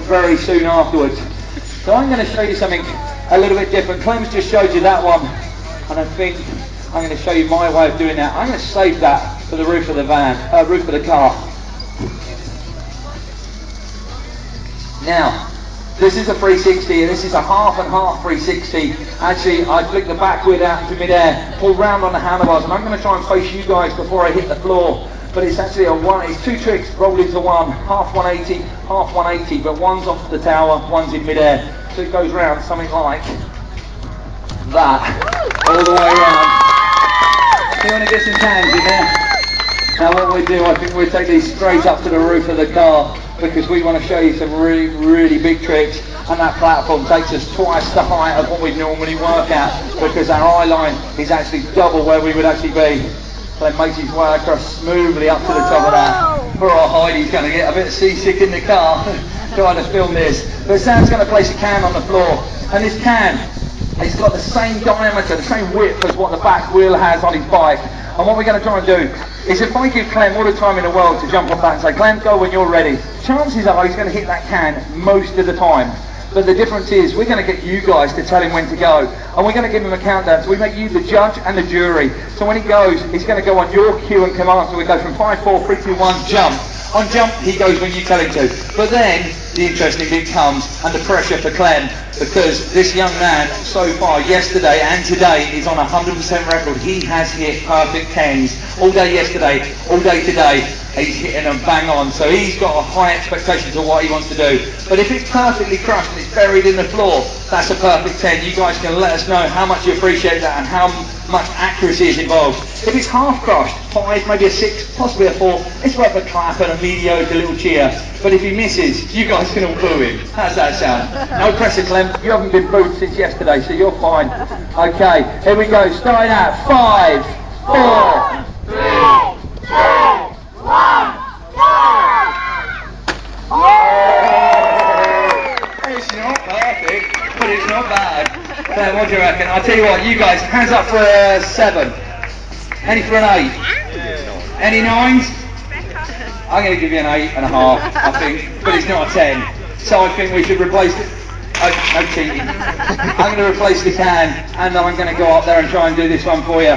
very soon afterwards. So I'm going to show you something a little bit different. Clem's just showed you that one, and I think I'm going to show you my way of doing that. I'm going to save that for the roof of the roof of the car. Now, this is a 360, and this is a half and half 360. Actually, I flick the back wheel out into mid-air, pull round on the handlebars, and I'm going to try and face you guys before I hit the floor. But it's actually it's two tricks rolled into one, half 180, half 180, but one's off the tower, one's in mid-air. So it goes round something like that, all the way around. You want to get some cans in there? Now what we do, I think we'll take these straight up to the roof of the car, because we want to show you some really, really big tricks, and that platform takes us twice the height of what we normally work at, because our eye line is actually double where we would actually be. Clem makes his way across smoothly up to the top of that. Poor old Heidi's going to get a bit seasick in the car trying to film this. But Sam's going to place a can on the floor, and this can, it's got the same diameter, the same width as what the back wheel has on his bike. And what we're going to try and do is, if I give Clem all the time in the world to jump off that and say, Clem, go when you're ready, chances are he's going to hit that can most of the time. But the difference is, we're going to get you guys to tell him when to go. And we're going to give him a countdown. So we make you the judge and the jury. So when he goes, he's going to go on your cue and command. So we go from 5, 4, 3, 2, 1, jump. On jump, he goes when you tell him to. But then, the interesting bit comes, and the pressure for Clem, because this young man, so far, yesterday and today, is on 100% record. He has hit perfect 10s all day yesterday, all day today. He's hitting them bang on, so he's got a high expectation to what he wants to do. But if it's perfectly crushed and it's buried in the floor, that's a perfect 10. You guys can let us know how much you appreciate that and how much accuracy is involved. If it's half crushed, 5, maybe a 6, possibly a 4, it's worth a clap and a mediocre little cheer. But if he misses, you guys can all boo him. How's that sound? No pressure, Clem. You haven't been booed since yesterday, so you're fine. Okay, here we go. Starting out. 5, 4, 3, 2, 1, go! It's not perfect, but it's not bad. Then what do you reckon? I'll tell you what, you guys, hands up for a 7. Any for an 8? Any 9s? I'm going to give you an 8.5, I think, but it's not a 10. So I think we should replace it. Oh, no cheating. I'm going to replace the can, and then I'm going to go up there and try and do this one for you.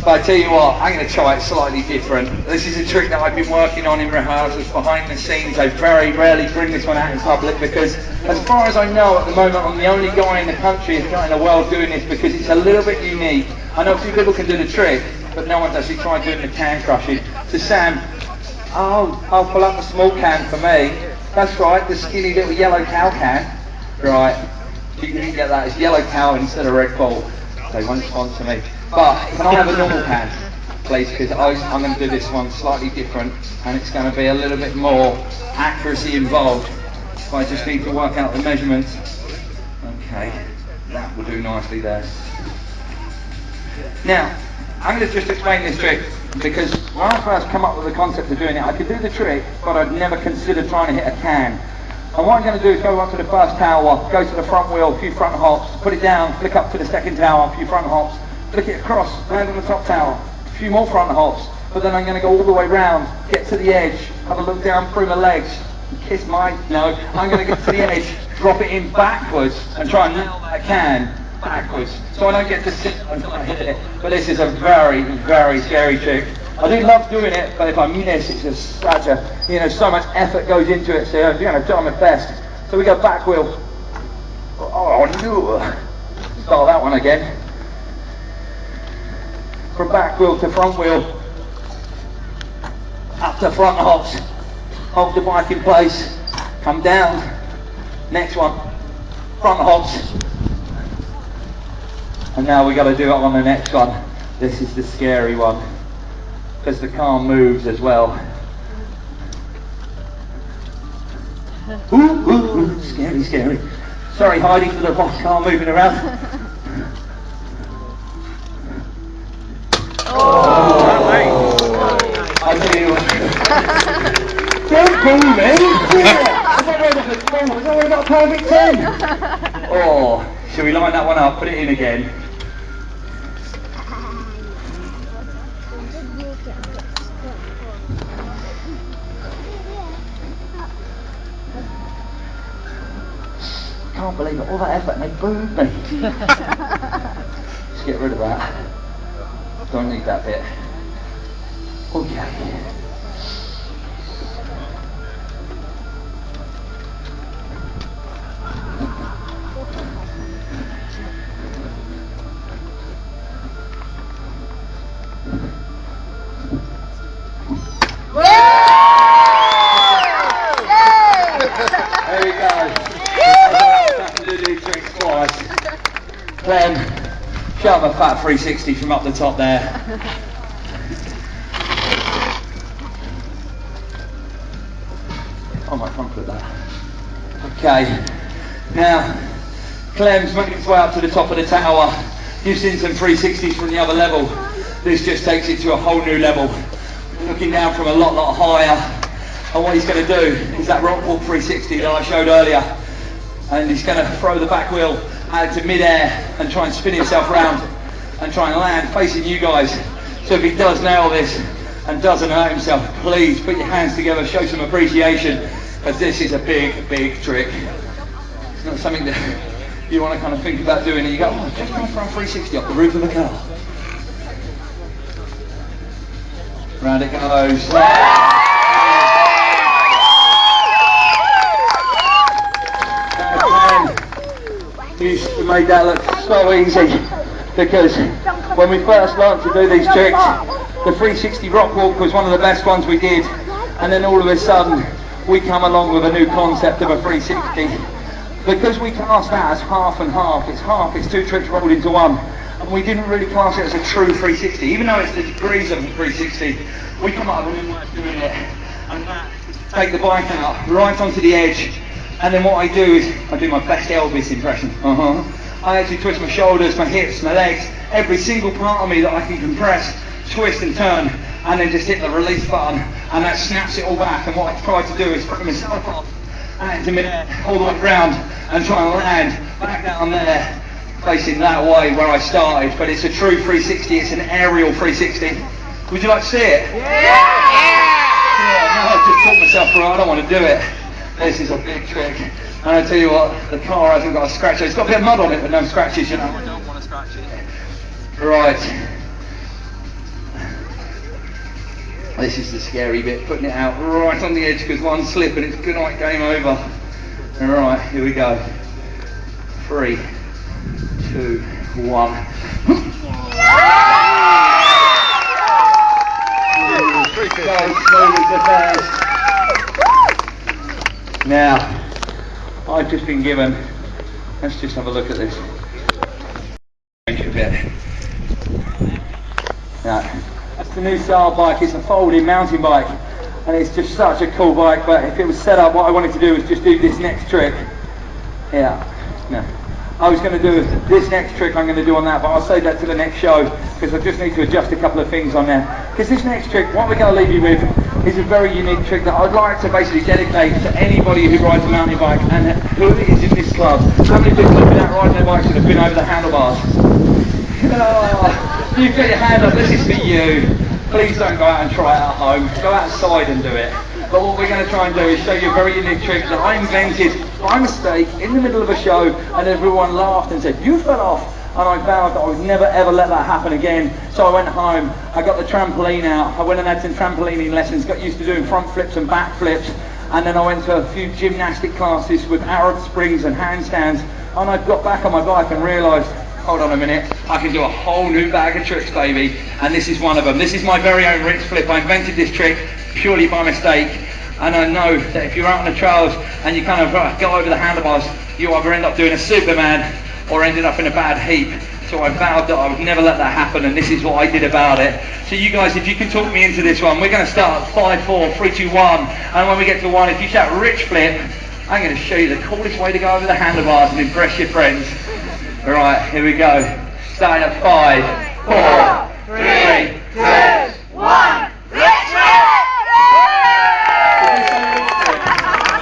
But I tell you what, I'm going to try it slightly different. This is a trick that I've been working on in rehearsals behind the scenes. I very rarely bring this one out in public, because as far as I know at the moment, I'm the only guy in the country, if not in the world, doing this, because it's a little bit unique. I know a few people can do the trick, but no one's actually tried doing the can crushing. So Sam, I'll pull up the small can for me. That's right, the skinny little yellow cow can. Right, you can get that. It's yellow cow instead of red bull. They won't sponsor me. But can I have a normal can, please? Because I'm going to do this one slightly different, and it's going to be a little bit more accuracy involved. So I just need to work out the measurements. Okay, that will do nicely there. Now, I'm going to just explain this trick, because when I first come up with the concept of doing it, I could do the trick, but I'd never considered trying to hit a can. And what I'm going to do is go up to the first tower, go to the front wheel, a few front hops, put it down, flick up to the second tower, a few front hops, flick it across, land on the top tower, a few more front hops, but then I'm going to go all the way round, get to the edge, have a look down through my legs, kiss my, no, I'm going to get to the edge, drop it in backwards, and try and nail that can backwards, so I don't get to sit until I hit it. But this is a very, very scary trick. I do love doing it, but if I miss, it's just such a, so much effort goes into it, so I'm going to try my best. So we go back wheel. Oh no! Start that one again. From back wheel to front wheel. Up to front hops. Hold the bike in place. Come down. Next one. Front hops. And now we got to do it on the next one. This is the scary one, because the car moves as well. Ooh, ooh, ooh, scary, scary. Sorry, Heidi, for the car moving around. Oh! I tell you what. Don't boo me! I'm not worried about a perfect 10. Oh, shall we line that one up? Put it in again. can't believe it, all that effort and they booed me. Let's get rid of that. Don't need that bit. Okay. There we go. I have to do these tricks twice. Clem, show up a fat 360 from up the top there. I might front flip that. Okay. Now, Clem's making his way up to the top of the tower. You've seen some 360s from the other level. This just takes it to a whole new level. Looking down from a lot higher. And what he's going to do is that rock walk 360 that I showed earlier. And he's going to throw the back wheel out to mid-air and try and spin himself round and try and land facing you guys. So if he does nail this and doesn't hurt himself, please put your hands together, show some appreciation, because this is a big trick. It's not something that you want to kind of think about doing and you go, oh, just go for a 360 off the roof of a car. Round it goes. You made that look so easy, because when we first learned to do these tricks, the 360 rock walk was one of the best ones we did, and then all of a sudden we come along with a new concept of a 360. Because we class that as half and half, it's two tricks rolled into one, and we didn't really class it as a true 360, even though it's the degrees of a 360. We come up with a new way of doing it, and take the bike out right onto the edge. And then what I do is, I do my best Elvis impression. I actually twist my shoulders, my hips, my legs, every single part of me that I can compress, twist and turn, and then just hit the release button, and that snaps it all back. And what I try to do is throw myself off, and to mid-air, all the way around, and try and land back down there, facing that way where I started. But it's a true 360, it's an aerial 360. Would you like to see it? Yeah, no, I've just taught myself, right, I don't want to do it. This is a big trick, and I tell you what, the car hasn't got a scratch. It's got a bit of mud on it, but no scratches, you know. I don't want to scratch it. Right. This is the scary bit, putting it out right on the edge, because one slip and it's good night, game over. Alright, here we go. 3, 2, 1. Go smooth as the first. Now, I've just been given, let's just have a look at this. Change a bit. Now, that's the new style bike. It's a folding mountain bike, and it's just such a cool bike. But if it was set up, what I wanted to do was just do this next trick. Yeah, no. I was going to do this next trick I'm going to do on that, but I'll save that to the next show, because I just need to adjust a couple of things on there. Because this next trick, what we're going to leave you with, is a very unique trick that I'd like to basically dedicate to anybody who rides a mountain bike and who is in this club. How many people have been out riding their bikes that have been over the handlebars? Oh, you've got your hand up, this is for you. Please don't go out and try it at home. Go outside and do it. But what we're going to try and do is show you a very unique trick that I invented by mistake in the middle of a show, and everyone laughed and said, you fell off. And I vowed that I would never ever let that happen again. So I went home, I got the trampoline out, I went and had some trampolining lessons, got used to doing front flips and back flips, and then I went to a few gymnastic classes with Arab springs and handstands, and I got back on my bike and realised, hold on a minute, I can do a whole new bag of tricks, baby, and this is one of them. This is my very own Ritz flip. I invented this trick purely by mistake, and I know that if you're out on the trails and you kind of go over the handlebars, you either end up doing a Superman or ended up in a bad heap. So I vowed that I would never let that happen, and this is what I did about it. So you guys, if you can talk me into this one, we're going to start at 5, 4, 3, 2, 1, and when we get to 1, if you shout Rich Flip, I'm going to show you the coolest way to go over the handlebars and impress your friends. Alright, here we go. Starting at 5, 4, 3, 2, 1, Rich Flip!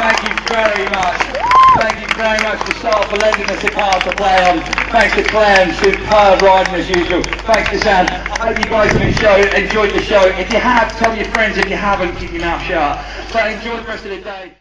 Thank you very much. Thank you very much to Sal for lending us a car to play on. Thanks to Clem, superb riding as usual. Thanks to Sam. I hope you guys have enjoyed the show. If you have, tell your friends. If you haven't, keep your mouth shut. So enjoy the rest of the day.